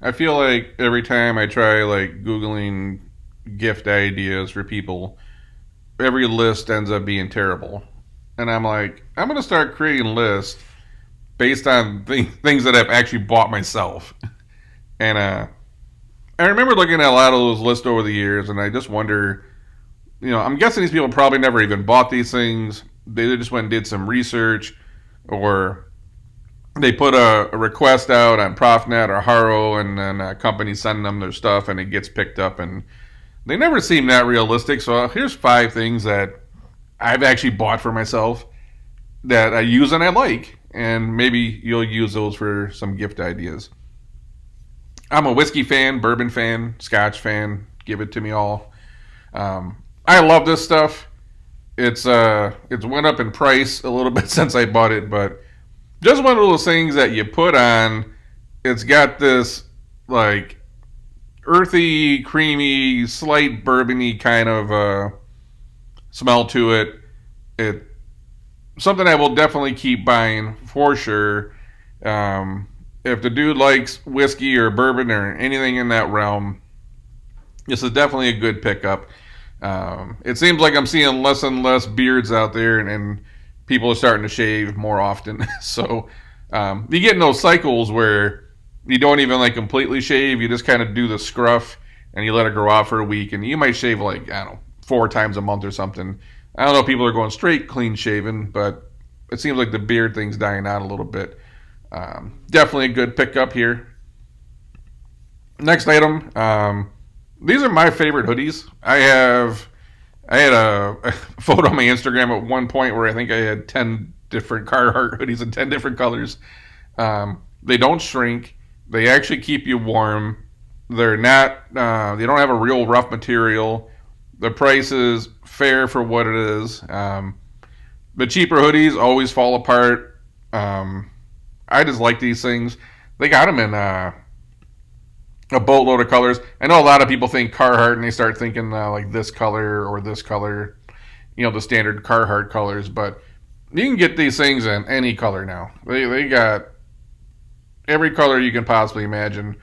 I feel like every time I try like Googling gift ideas for people, every list ends up being terrible. And I'm like, I'm going to start creating lists based on things that I've actually bought myself. And I remember looking at a lot of those lists over the years, and I just wonder, I'm guessing these people probably never even bought these things. They just went and did some research, or they put a request out on ProfNet or Haro, and then a company sending them their stuff, and it gets picked up. And they never seem that realistic. So here's 5 things that I've actually bought for myself that I use and I like, and maybe you'll use those for some gift ideas. I'm a whiskey fan, bourbon fan, Scotch fan. Give it to me all. I love this stuff. It's went up in price a little bit since I bought it, but just one of those things that you put on. It's got this like earthy, creamy, slight bourbony kind of smell to it. It something I will definitely keep buying for sure. If the dude likes whiskey or bourbon or anything in that realm, this is definitely a good pickup. It seems like I'm seeing less and less beards out there, and people are starting to shave more often. So you get in those cycles where you don't even like completely shave. You just kind of do the scruff and you let it grow out for a week, and you might shave like, I don't know, 4 times a month or something. I don't know if people are going straight clean shaven, but it seems like the beard thing's dying out a little bit. Definitely a good pickup here. Next item. These are my favorite hoodies. I had a photo on my Instagram at one point where I think I had 10 different Carhartt hoodies in 10 different colors. They don't shrink. They actually keep you warm. They're not. They don't have a real rough material. The price is fair for what it is. The cheaper hoodies always fall apart. I just like these things. They got them in a boatload of colors. I know a lot of people think Carhartt and they start thinking like this color or this color, the standard Carhartt colors. But you can get these things in any color now. They got every color you can possibly imagine.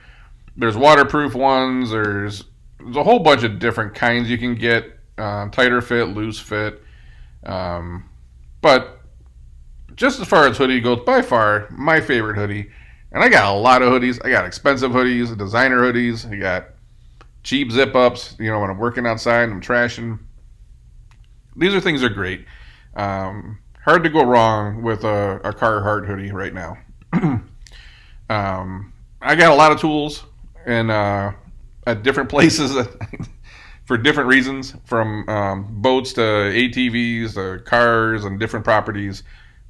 There's waterproof ones. There's a whole bunch of different kinds you can get. Tighter fit, loose fit. But just as far as hoodie goes, by far my favorite hoodie. And I got a lot of hoodies. I got expensive hoodies, designer hoodies. I got cheap zip ups. When I'm working outside and I'm trashing. These are things that are great. Hard to go wrong with a Carhartt hoodie right now. I got a lot of tools and at different places for different reasons, from boats to ATVs to cars and different properties.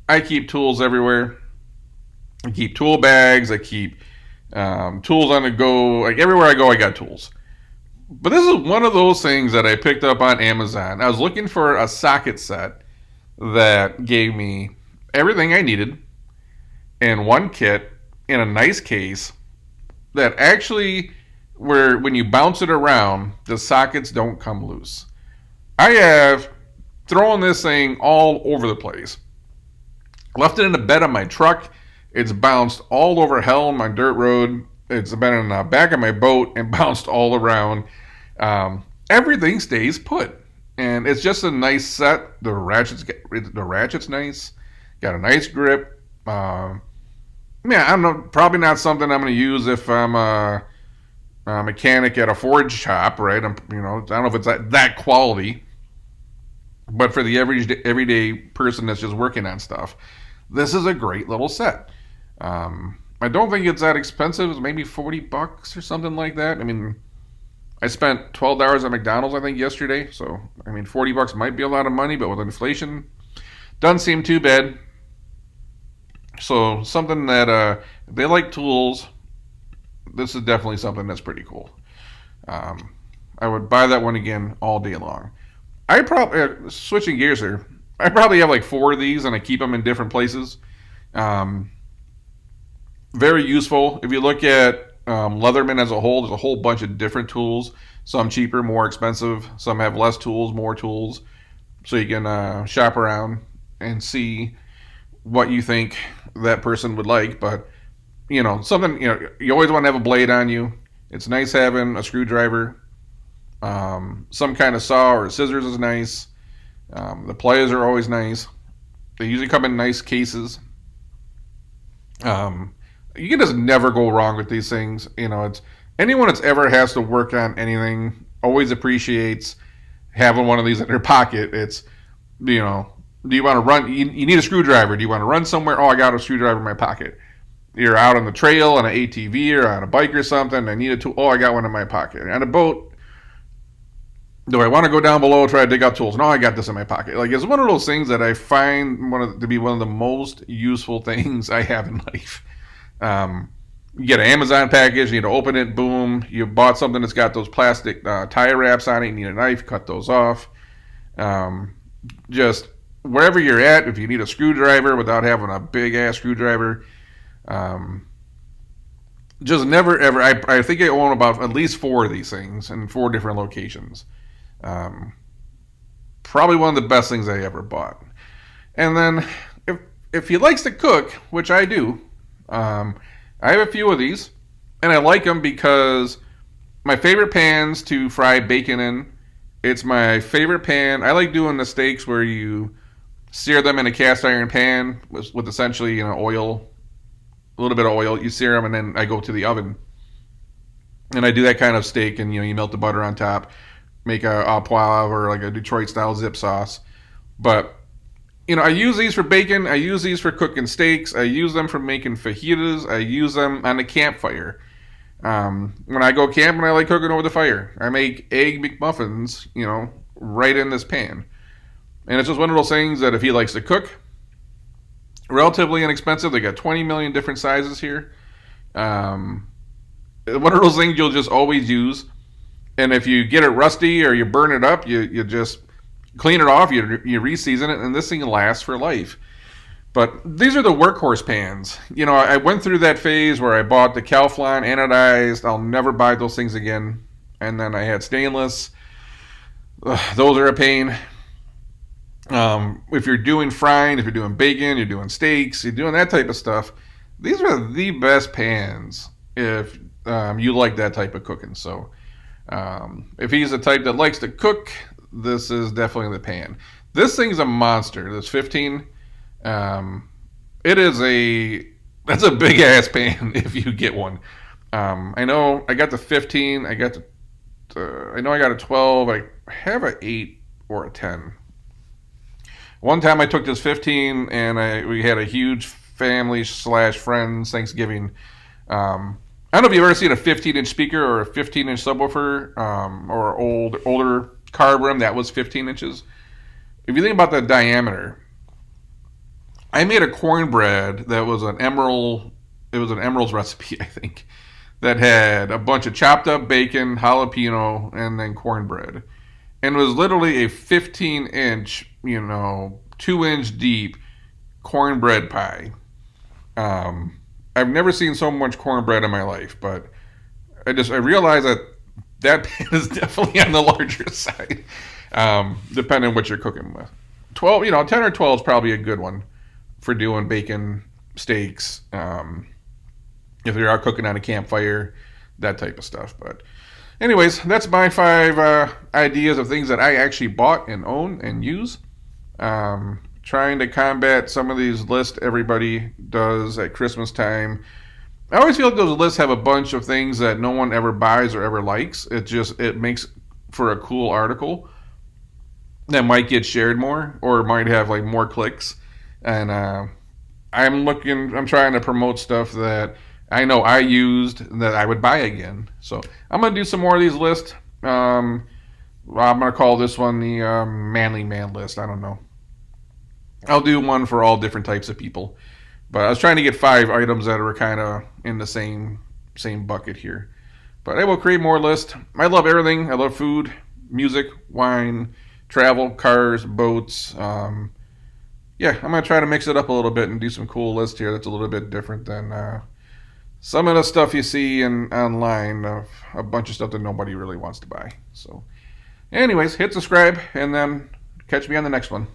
I keep tools everywhere. I keep tool bags. I keep tools on the go. Like everywhere I go, I got tools. But this is one of those things that I picked up on Amazon. I was looking for a socket set that gave me everything I needed in one kit in a nice case that actually, where when you bounce it around, the sockets don't come loose. I have thrown this thing all over the place. Left it in the bed of my truck. It's bounced all over hell on my dirt road. It's been in the back of my boat and bounced all around. Everything stays put, and it's just a nice set. The ratchet's nice. Got a nice grip. I don't know. Probably not something I'm going to use if I'm a mechanic at a forge shop, right? I don't know if it's that quality, but for the everyday person that's just working on stuff, this is a great little set. I don't think it's that expensive. It's maybe $40 or something like that. I mean, I spent $12 at McDonald's, I think, yesterday. So, I mean, $40 might be a lot of money, but with inflation, doesn't seem too bad. So, something that if they like tools, this is definitely something that's pretty cool. I would buy that one again all day long. I probably, switching gears here, I probably have like 4 of these and I keep them in different places. Very useful. If you look at Leatherman as a whole, there's a whole bunch of different tools. Some cheaper, more expensive. Some have less tools, more tools. So you can shop around and see what you think that person would like. But something, you always want to have a blade on you. It's nice having a screwdriver. Some kind of saw or scissors is nice. The pliers are always nice. They usually come in nice cases. You can just never go wrong with these things. It's anyone that's ever has to work on anything always appreciates having one of these in their pocket. It's, do you want to run? You need a screwdriver. Do you want to run somewhere? Oh, I got a screwdriver in my pocket. You're out on the trail on an ATV or on a bike or something. I need a tool. Oh, I got one in my pocket. On a boat, do I want to go down below try to dig up tools? No, I got this in my pocket. Like, it's one of those things that I find to be one of the most useful things I have in life. You get an Amazon package, you need to open it, boom. You bought something that's got those plastic tire wraps on it, you need a knife, cut those off. Just wherever you're at, if you need a screwdriver without having a big ass screwdriver, just never ever. I think I own about at least 4 of these things in 4 different locations. Probably one of the best things I ever bought. And then if he likes to cook, which I do, I have a few of these, and I like them because my favorite pans to fry bacon in. It's my favorite pan. I like doing the steaks where you sear them in a cast iron pan with essentially oil, a little bit of oil. You sear them, and then I go to the oven, and I do that kind of steak, and you melt the butter on top, make a au poivre or like a Detroit style zip sauce. But I use these for bacon. I use these for cooking steaks. I use them for making fajitas. I use them on the campfire. When I go camping, I like cooking over the fire. I make egg McMuffins, right in this pan. And it's just one of those things that if he likes to cook, relatively inexpensive. They got 20 million different sizes here. One of those things you'll just always use. And if you get it rusty or you burn it up, you just clean it off, you re-season it, and this thing lasts for life. But these are the workhorse pans. I went through that phase where I bought the Calphalon anodized. I'll never buy those things again. And then I had stainless. Those are a pain. If you're doing frying, if you're doing bacon, you're doing steaks, you're doing that type of stuff, these are the best pans if you like that type of cooking. So if he's the type that likes to cook, this is definitely the pan. This thing's a monster. This 15. That's a big ass pan if you get one. I know I got the 15. I know I got a 12. I have an 8 or a 10. One time I took this 15 and we had a huge family / friends Thanksgiving. I don't know if you've ever seen a 15-inch speaker or a 15-inch subwoofer or older carb rim that was 15 inches. If you think about the diameter, I made a cornbread that was an Emerald. It was an Emerald's recipe, I think, that had a bunch of chopped up bacon, jalapeno, and then cornbread. And it was literally a 15-inch, 2-inch deep cornbread pie. I've never seen so much cornbread in my life, but I realized that pan is definitely on the larger side, depending on what you're cooking with. 12, 10 or 12 is probably a good one for doing bacon, steaks, if you're out cooking on a campfire, that type of stuff. But anyways, that's my 5 ideas of things that I actually bought and own and use. Trying to combat some of these lists everybody does at Christmas time. I always feel like those lists have a bunch of things that no one ever buys or ever likes. It makes for a cool article that might get shared more or might have like more clicks. And I'm trying to promote stuff that I know I used that I would buy again. So I'm going to do some more of these lists. I'm going to call this one the Manly Man list. I don't know. I'll do one for all different types of people. But I was trying to get 5 items that are kind of in the same bucket here. But I will create more lists. I love everything. I love food, music, wine, travel, cars, boats. I'm going to try to mix it up a little bit and do some cool lists here that's a little bit different than some of the stuff you see online of a bunch of stuff that nobody really wants to buy. So anyways, hit subscribe and then catch me on the next one.